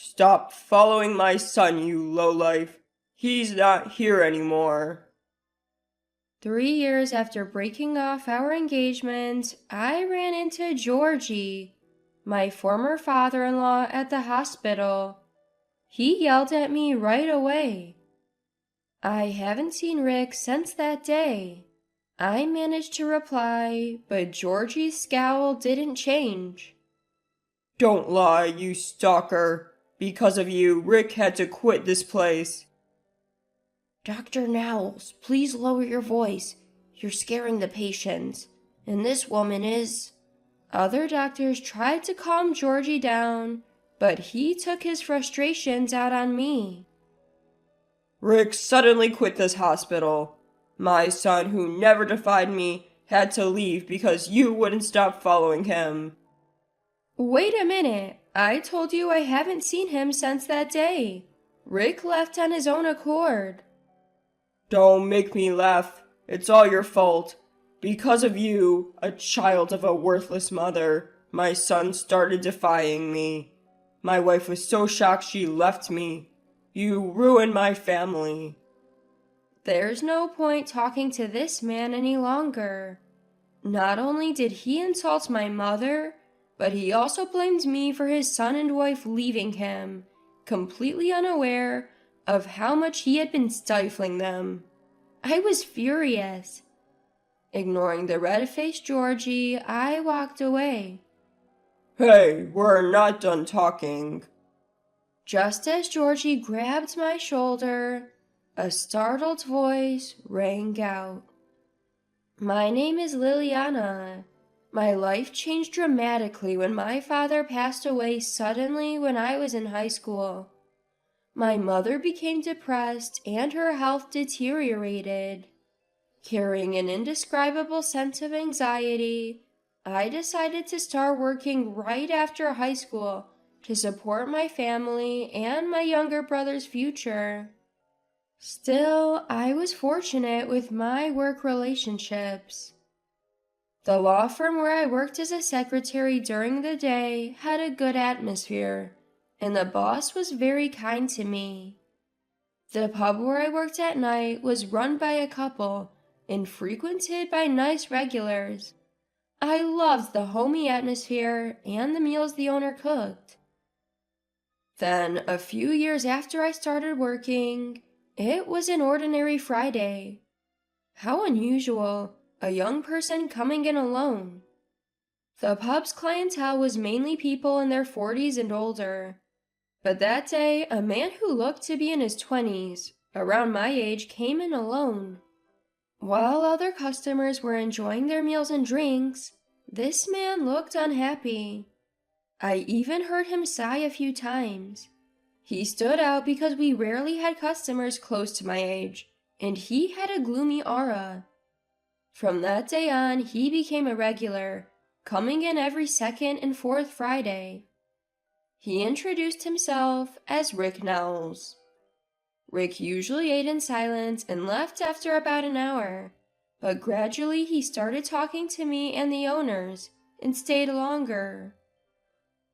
Stop following my son, you lowlife. He's not here anymore. 3 years after breaking off our engagement, I ran into Georgie, my former father-in-law, at the hospital. He yelled at me right away. I haven't seen Rick since that day. I managed to reply, but Georgie's scowl didn't change. Don't lie, you stalker. Because of you, Rick had to quit this place. Dr. Knowles, please lower your voice. You're scaring the patients. And this woman is... Other doctors tried to calm Georgie down, but he took his frustrations out on me. Rick suddenly quit this hospital. My son, who never defied me, had to leave because you wouldn't stop following him. Wait a minute. I told you I haven't seen him since that day. Rick left on his own accord. Don't make me laugh. It's all your fault. Because of you, a child of a worthless mother, my son started defying me. My wife was so shocked she left me. You ruined my family. There's no point talking to this man any longer. Not only did he insult my mother, but he also blamed me for his son and wife leaving him, completely unaware of how much he had been stifling them. I was furious. Ignoring the red-faced Georgie, I walked away. Hey, we're not done talking. Just as Georgie grabbed my shoulder, a startled voice rang out. My name is Liliana. My life changed dramatically when my father passed away suddenly when I was in high school. My mother became depressed and her health deteriorated. Carrying an indescribable sense of anxiety, I decided to start working right after high school to support my family and my younger brother's future. Still, I was fortunate with my work relationships. The law firm where I worked as a secretary during the day had a good atmosphere, and the boss was very kind to me. The pub where I worked at night was run by a couple and frequented by nice regulars. I loved the homey atmosphere and the meals the owner cooked. Then, a few years after I started working, it was an ordinary Friday. How unusual, a young person coming in alone. The pub's clientele was mainly people in their 40s and older. But that day, a man who looked to be in his 20s, around my age, came in alone. While other customers were enjoying their meals and drinks, this man looked unhappy. I even heard him sigh a few times. He stood out because we rarely had customers close to my age, and he had a gloomy aura. From that day on, he became a regular, coming in every second and fourth Friday. He introduced himself as Rick Knowles. Rick usually ate in silence and left after about an hour, but gradually he started talking to me and the owners and stayed longer.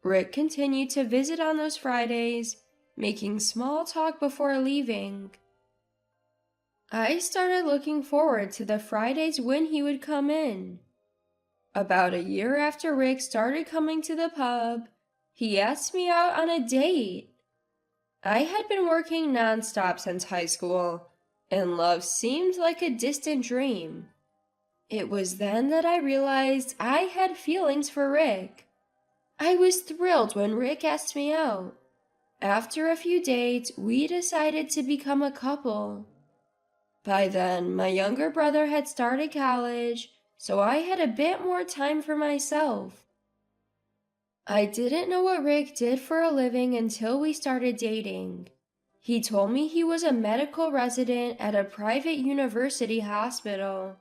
Rick continued to visit on those Fridays, making small talk before leaving. I started looking forward to the Fridays when he would come in. About a year after Rick started coming to the pub, he asked me out on a date. I had been working nonstop since high school, and love seemed like a distant dream. It was then that I realized I had feelings for Rick. I was thrilled when Rick asked me out. After a few dates, we decided to become a couple. By then, my younger brother had started college, so I had a bit more time for myself. I didn't know what Rick did for a living until we started dating. He told me he was a medical resident at a private university hospital.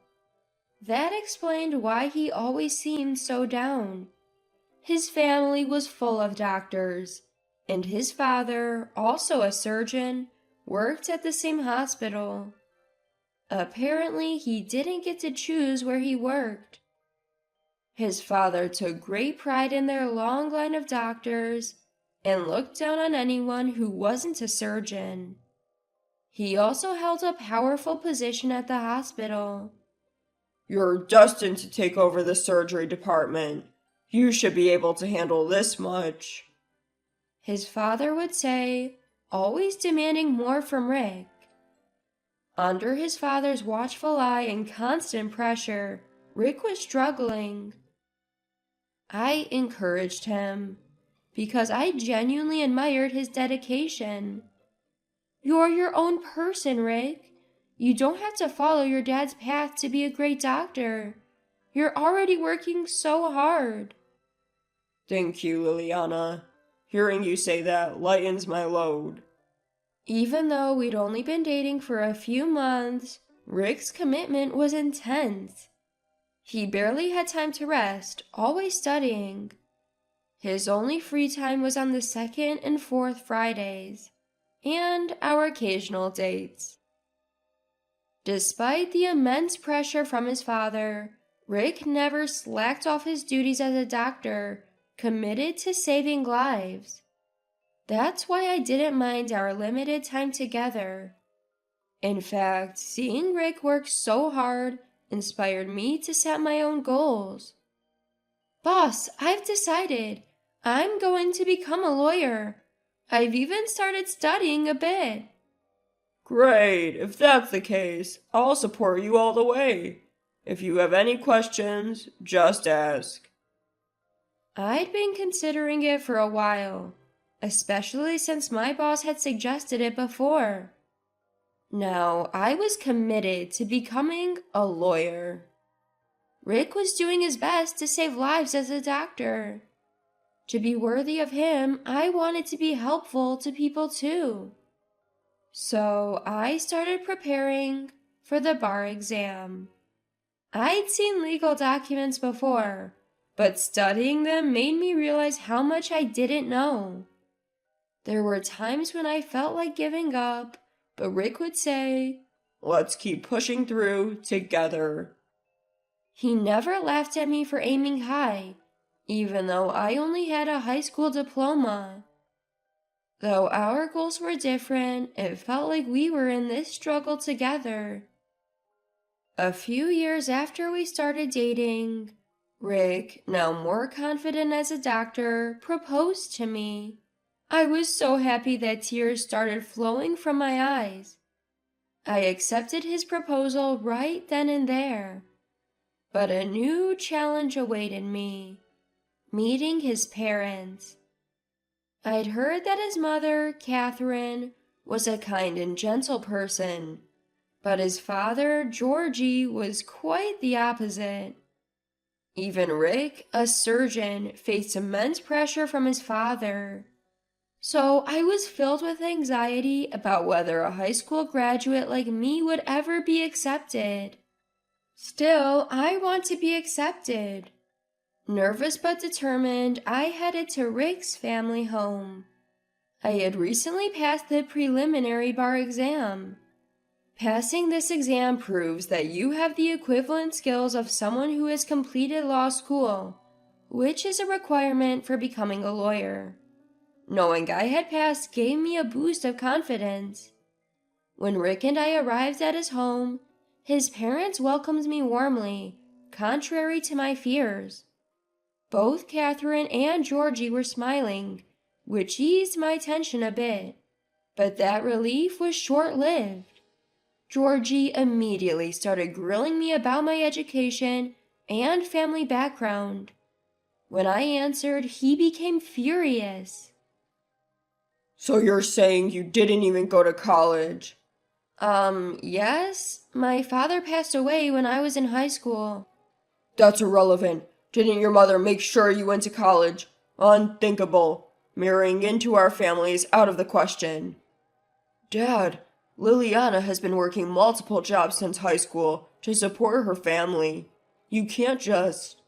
That explained why he always seemed so down. His family was full of doctors, and his father, also a surgeon, worked at the same hospital. Apparently, he didn't get to choose where he worked. His father took great pride in their long line of doctors, and looked down on anyone who wasn't a surgeon. He also held a powerful position at the hospital. "You're destined to take over the surgery department. You should be able to handle this much," his father would say, always demanding more from Rick. Under his father's watchful eye and constant pressure, Rick was struggling. I encouraged him because I genuinely admired his dedication. "You're your own person, Rick. You don't have to follow your dad's path to be a great doctor. You're already working so hard." "Thank you, Liliana. Hearing you say that lightens my load." Even though we'd only been dating for a few months, Rick's commitment was intense. He barely had time to rest, always studying. His only free time was on the second and fourth Fridays, and our occasional dates. Despite the immense pressure from his father, Rick never slacked off his duties as a doctor, committed to saving lives. That's why I didn't mind our limited time together. In fact, seeing Rick work so hard inspired me to set my own goals. "Boss, I've decided. I'm going to become a lawyer. I've even started studying a bit." "Great! If that's the case, I'll support you all the way. If you have any questions, just ask." I'd been considering it for a while, especially since my boss had suggested it before. Now, I was committed to becoming a lawyer. Rick was doing his best to save lives as a doctor. To be worthy of him, I wanted to be helpful to people too. So I started preparing for the bar exam. I'd seen legal documents before, but studying them made me realize how much I didn't know. There were times when I felt like giving up, but Rick would say, "Let's keep pushing through together." He never laughed at me for aiming high, even though I only had a high school diploma. Though our goals were different, it felt like we were in this struggle together. A few years after we started dating, Rick, now more confident as a doctor, proposed to me. I was so happy that tears started flowing from my eyes. I accepted his proposal right then and there. But a new challenge awaited me: meeting his parents. I'd heard that his mother, Catherine, was a kind and gentle person, but his father, Georgie, was quite the opposite. Even Rick, a surgeon, faced immense pressure from his father. So I was filled with anxiety about whether a high school graduate like me would ever be accepted. Still, I want to be accepted. Nervous but determined, I headed to Rick's family home. I had recently passed the preliminary bar exam. Passing this exam proves that you have the equivalent skills of someone who has completed law school, which is a requirement for becoming a lawyer. Knowing I had passed gave me a boost of confidence. When Rick and I arrived at his home, his parents welcomed me warmly, contrary to my fears. Both Catherine and Georgie were smiling, which eased my tension a bit, but that relief was short-lived. Georgie immediately started grilling me about my education and family background. When I answered, he became furious. "So you're saying you didn't even go to college?" Yes. My father passed away when I was in high school." "That's irrelevant. Didn't your mother make sure you went to college? Unthinkable. Marrying into our family is out of the question." "Dad, Liliana has been working multiple jobs since high school to support her family. You can't just—"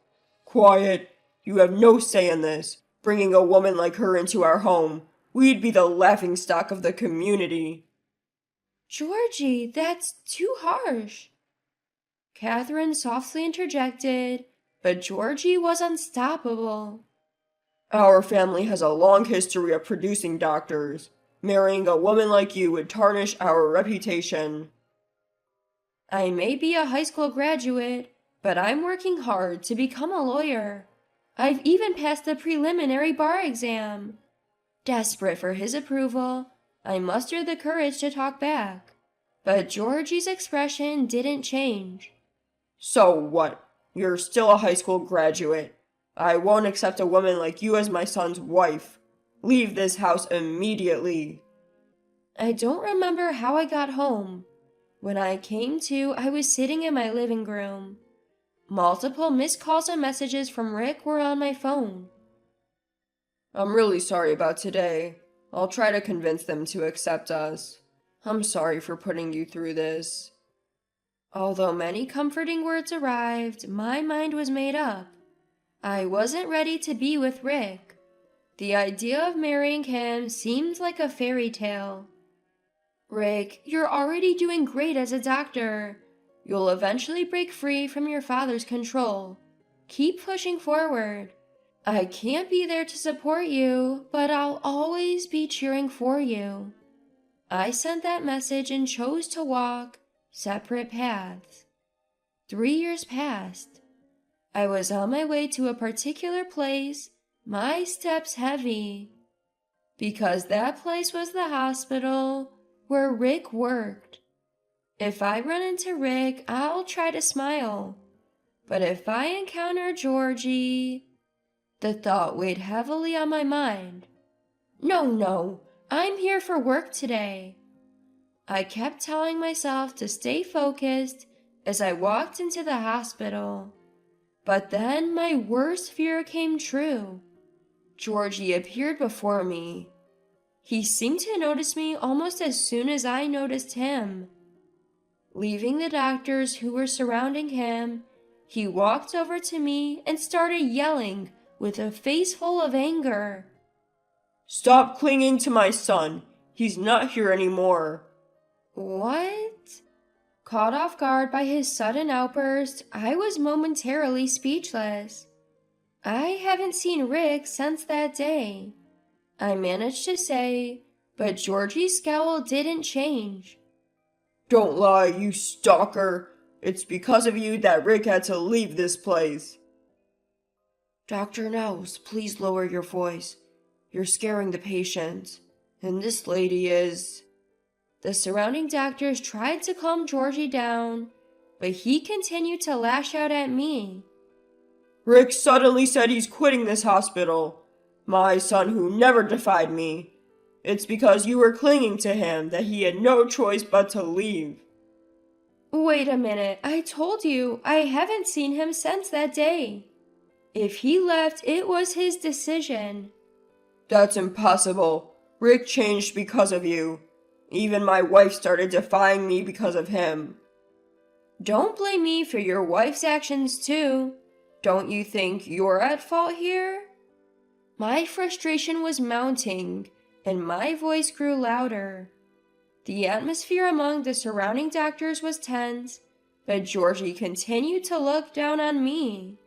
"Quiet. You have no say in this. Bringing a woman like her into our home. We'd be the laughingstock of the community." "Georgie, that's too harsh." Catherine softly interjected, but Georgie was unstoppable. Our family has a long history of producing doctors. Marrying a woman like you would tarnish our reputation. I may be a high school graduate, but I'm working hard to become a lawyer. I've even passed the preliminary bar exam. Desperate for his approval, I mustered the courage to talk back. But Georgie's expression didn't change. So what? You're still a high school graduate. I won't accept a woman like you as my son's wife. Leave this house immediately. I don't remember how I got home. When I came to, I was sitting in my living room. Multiple missed calls and messages from Rick were on my phone. I'm really sorry about today. I'll try to convince them to accept us. I'm sorry for putting you through this. Although many comforting words arrived, my mind was made up. I wasn't ready to be with Rick. The idea of marrying him seemed like a fairy tale. Rick, you're already doing great as a doctor. You'll eventually break free from your father's control. Keep pushing forward. I can't be there to support you, but I'll always be cheering for you. I sent that message and chose to walk separate paths. 3 years passed. I was on my way to a particular place, my steps heavy, because that place was the hospital where Rick worked. If I run into Rick, I'll try to smile. But if I encounter Georgie, the thought weighed heavily on my mind. No, I'm here for work today. I kept telling myself to stay focused as I walked into the hospital. But then my worst fear came true. Georgie appeared before me. He seemed to notice me almost as soon as I noticed him. Leaving the doctors who were surrounding him, he walked over to me and started yelling with a face full of anger. Stop clinging to my son. He's not here anymore. What? Caught off guard by his sudden outburst, I was momentarily speechless. I haven't seen Rick since that day. I managed to say, but Georgie's scowl didn't change. Don't lie, you stalker. It's because of you that Rick had to leave this place. Dr. Nels, please lower your voice. You're scaring the patient. And this lady is... The surrounding doctors tried to calm Georgie down, but he continued to lash out at me. Rick suddenly said he's quitting this hospital. My son who never defied me. It's because you were clinging to him that he had no choice but to leave. Wait a minute, I told you I haven't seen him since that day. If he left, it was his decision. That's impossible. Rick changed because of you. Even my wife started defying me because of him. Don't blame me for your wife's actions too. Don't you think you're at fault here? My frustration was mounting, and my voice grew louder. The atmosphere among the surrounding doctors was tense, but Georgie continued to look down on me.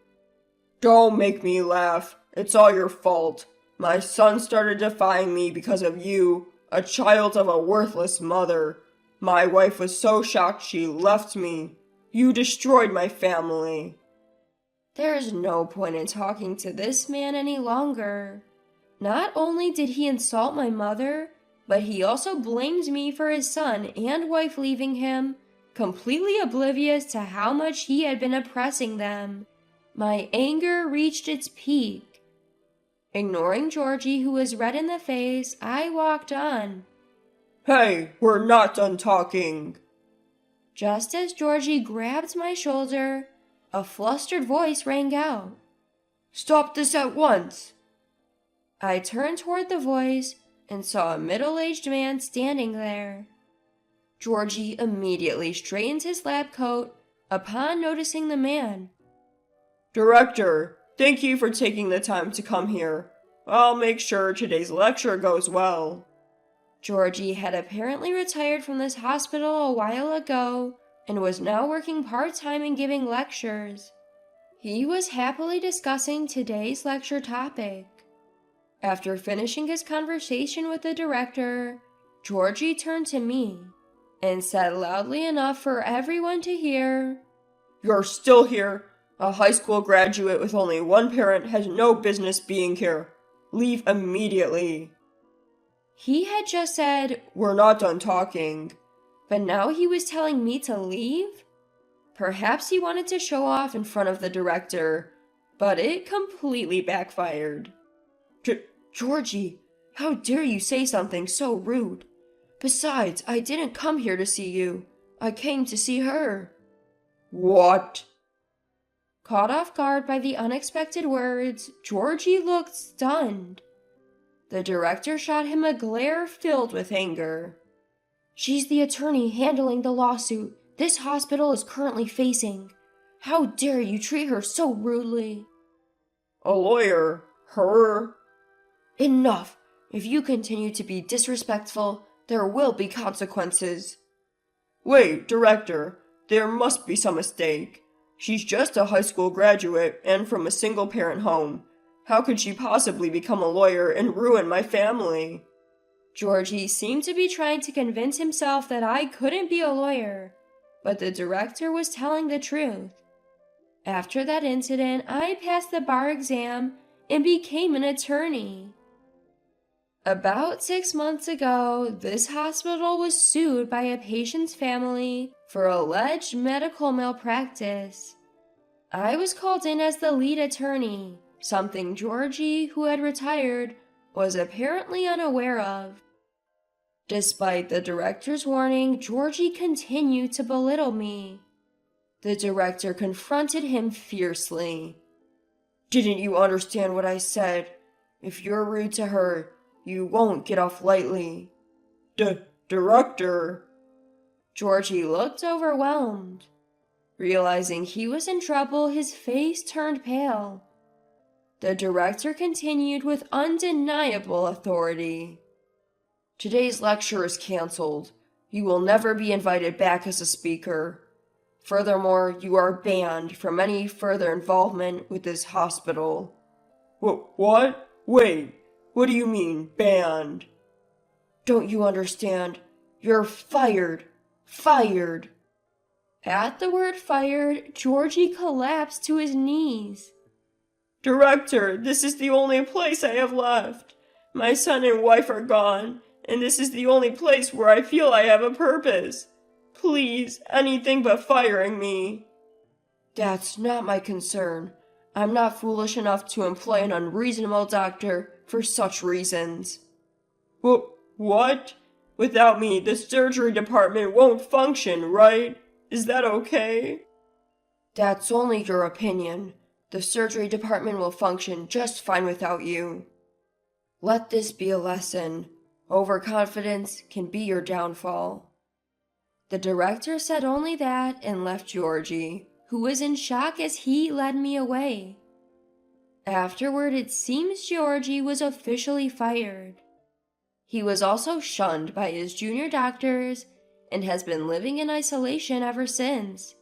Don't make me laugh. It's all your fault. My son started defying me because of you, a child of a worthless mother. My wife was so shocked she left me. You destroyed my family. There's no point in talking to this man any longer. Not only did he insult my mother, but he also blamed me for his son and wife leaving him, completely oblivious to how much he had been oppressing them. My anger reached its peak. Ignoring Georgie, who was red in the face, I walked on. Hey, we're not done talking. Just as Georgie grabbed my shoulder, a flustered voice rang out. Stop this at once. I turned toward the voice and saw a middle-aged man standing there. Georgie immediately straightened his lab coat upon noticing the man. Director, thank you for taking the time to come here. I'll make sure today's lecture goes well. Georgie had apparently retired from this hospital a while ago and was now working part-time and giving lectures. He was happily discussing today's lecture topic. After finishing his conversation with the director, Georgie turned to me and said loudly enough for everyone to hear, "You're still here. A high school graduate with only one parent has no business being here. Leave immediately." He had just said, "We're not done talking." but now he was telling me to leave? Perhaps he wanted to show off in front of the director, but it completely backfired. Georgie, how dare you say something so rude? Besides, I didn't come here to see you. I came to see her. What? Caught off guard by the unexpected words, Georgie looked stunned. The director shot him a glare filled with anger. She's the attorney handling the lawsuit this hospital is currently facing. How dare you treat her so rudely? A lawyer? Her? Enough! If you continue to be disrespectful, there will be consequences. Wait, director, there must be some mistake. She's just a high school graduate and from a single-parent home. How could she possibly become a lawyer and ruin my family? Georgie seemed to be trying to convince himself that I couldn't be a lawyer, but the director was telling the truth. After that incident, I passed the bar exam and became an attorney. About 6 months ago, this hospital was sued by a patient's family for alleged medical malpractice. I was called in as the lead attorney, something Georgie, who had retired, was apparently unaware of. Despite the director's warning, Georgie continued to belittle me. The director confronted him fiercely. Didn't you understand what I said? If you're rude to her, you won't get off lightly. Director? Georgie looked overwhelmed. Realizing he was in trouble, his face turned pale. The director continued with undeniable authority. Today's lecture is canceled. You will never be invited back as a speaker. Furthermore, you are banned from any further involvement with this hospital. What? Wait, what do you mean, banned? Don't you understand? You're fired. Fired. At the word fired, Georgie collapsed to his knees. Director, this is the only place I have left. My son and wife are gone, and this is the only place where I feel I have a purpose. Please, anything but firing me. That's not my concern. I'm not foolish enough to employ an unreasonable doctor for such reasons. What? Without me, the surgery department won't function, right? Is that okay? That's only your opinion. The surgery department will function just fine without you. Let this be a lesson. Overconfidence can be your downfall. The director said only that and left Georgie, who was in shock as he led me away. Afterward, it seems Georgie was officially fired. He was also shunned by his junior doctors and has been living in isolation ever since.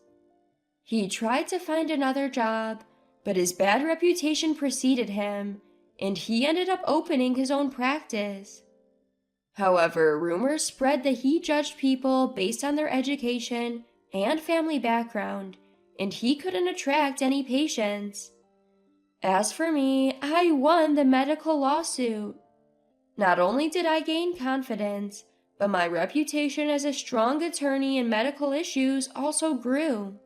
He tried to find another job, but his bad reputation preceded him, and he ended up opening his own practice. However, rumors spread that he judged people based on their education and family background, and he couldn't attract any patients. As for me, I won the medical lawsuit. Not only did I gain confidence, but my reputation as a strong attorney in medical issues also grew.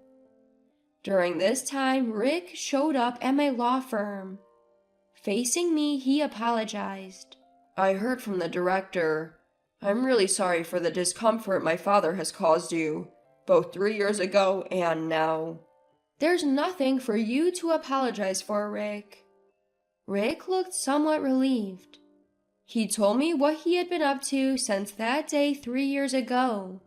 During this time, Rick showed up at my law firm. Facing me, he apologized. I heard from the director. I'm really sorry for the discomfort my father has caused you, both 3 years ago and now. There's nothing for you to apologize for, Rick. Rick looked somewhat relieved. He told me what he had been up to since that day 3 years ago.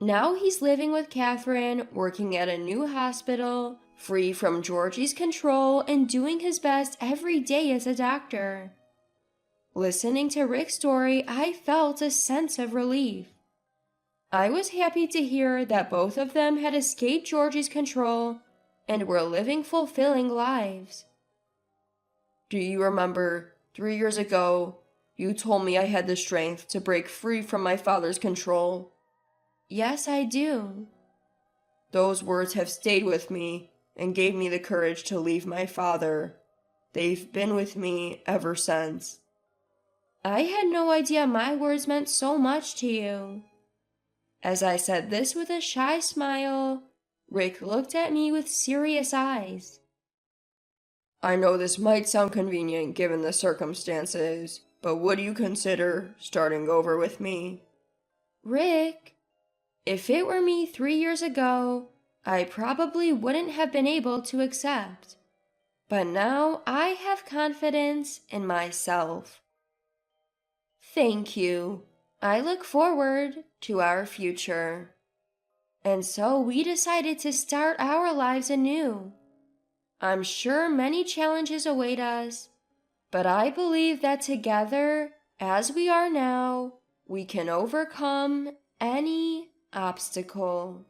Now he's living with Catherine, working at a new hospital, free from Georgie's control, and doing his best every day as a doctor. Listening to Rick's story, I felt a sense of relief. I was happy to hear that both of them had escaped Georgie's control and were living fulfilling lives. Do you remember 3 years ago, you told me I had the strength to break free from my father's control. Yes, I do. Those words have stayed with me and gave me the courage to leave my father. They've been with me ever since. I had no idea my words meant so much to you. As I said this with a shy smile, Rick looked at me with serious eyes. I know this might sound convenient given the circumstances, but would you consider starting over with me? Rick, if it were me 3 years ago, I probably wouldn't have been able to accept. But now I have confidence in myself. Thank you. I look forward to our future. And so we decided to start our lives anew. I'm sure many challenges await us, but I believe that together, as we are now, we can overcome any obstacle.